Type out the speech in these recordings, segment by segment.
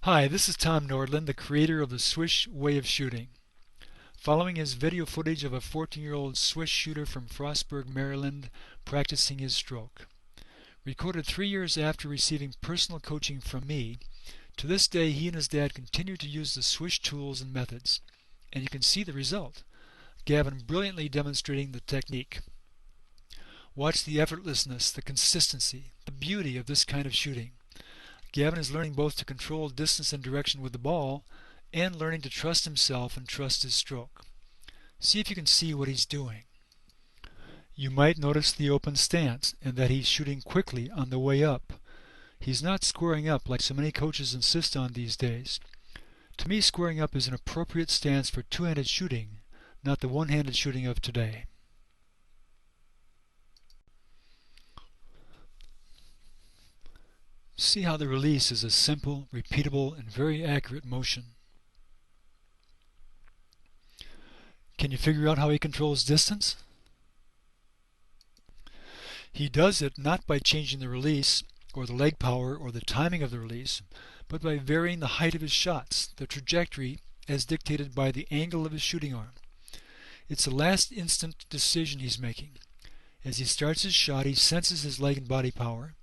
Hi, this is Tom Nordland, the creator of the Swish way of shooting. Following his video footage of a 14-year-old Swish shooter from Frostburg, Maryland, practicing his stroke. Recorded 3 years after receiving personal coaching from me, to this day he and his dad continue to use the Swish tools and methods, and you can see the result. Gavin brilliantly demonstrating the technique. Watch the effortlessness, the consistency, the beauty of this kind of shooting. Gavin is learning both to control distance and direction with the ball and learning to trust himself and trust his stroke. See if you can see what he's doing. You might notice the open stance and that he's shooting quickly on the way up. He's not squaring up like so many coaches insist on these days. To me, squaring up is an appropriate stance for two-handed shooting, not the one-handed shooting of today. See how the release is a simple, repeatable, and very accurate motion. Can you figure out how he controls distance? He does it not by changing the release, or the leg power, or the timing of the release, but by varying the height of his shots, the trajectory, as dictated by the angle of his shooting arm. It's a last instant decision he's making. As he starts his shot, he senses his leg and body power,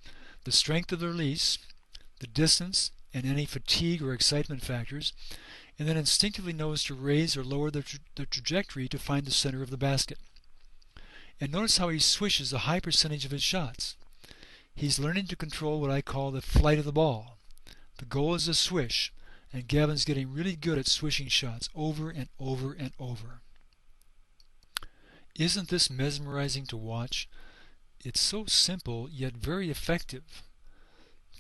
the strength of the release, the distance, and any fatigue or excitement factors, and then instinctively knows to raise or lower the trajectory to find the center of the basket. And notice how he swishes a high percentage of his shots. He's learning to control what I call the flight of the ball. The goal is a swish, and Gavin's getting really good at swishing shots over and over and over. Isn't this mesmerizing to watch? It's so simple, yet very effective.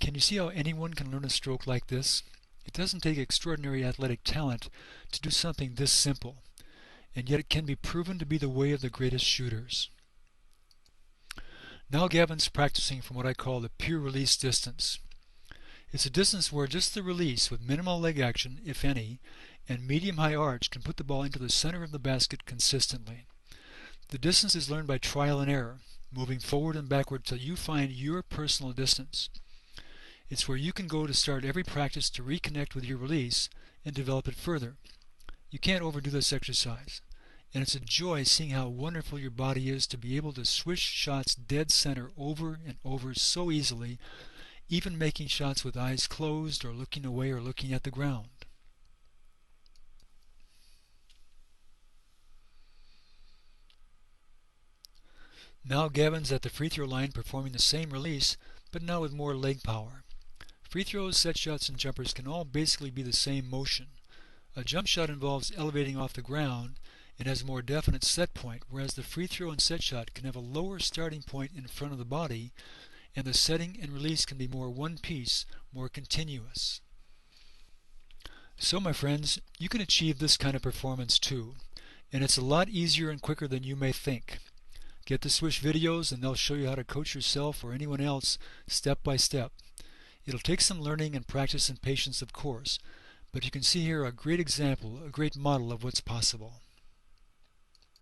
Can you see how anyone can learn a stroke like this? It doesn't take extraordinary athletic talent to do something this simple, and yet it can be proven to be the way of the greatest shooters. Now Gavin's practicing from what I call the pure release distance. It's a distance where just the release with minimal leg action, if any, and medium-high arch can put the ball into the center of the basket consistently. The distance is learned by trial and error, moving forward and backward till you find your personal distance. It's where you can go to start every practice to reconnect with your release and develop it further. You can't overdo this exercise, and it's a joy seeing how wonderful your body is to be able to swish shots dead center over and over so easily, even making shots with eyes closed or looking away or looking at the ground. Now Gavin's at the free throw line performing the same release, but now with more leg power. Free throws, set shots, and jumpers can all basically be the same motion. A jump shot involves elevating off the ground and has a more definite set point, whereas the free throw and set shot can have a lower starting point in front of the body, and the setting and release can be more one piece, more continuous. So my friends, you can achieve this kind of performance too, and it's a lot easier and quicker than you may think. Get the Swish videos and they'll show you how to coach yourself or anyone else step by step. It'll take some learning and practice and patience, of course, but you can see here a great example, a great model of what's possible.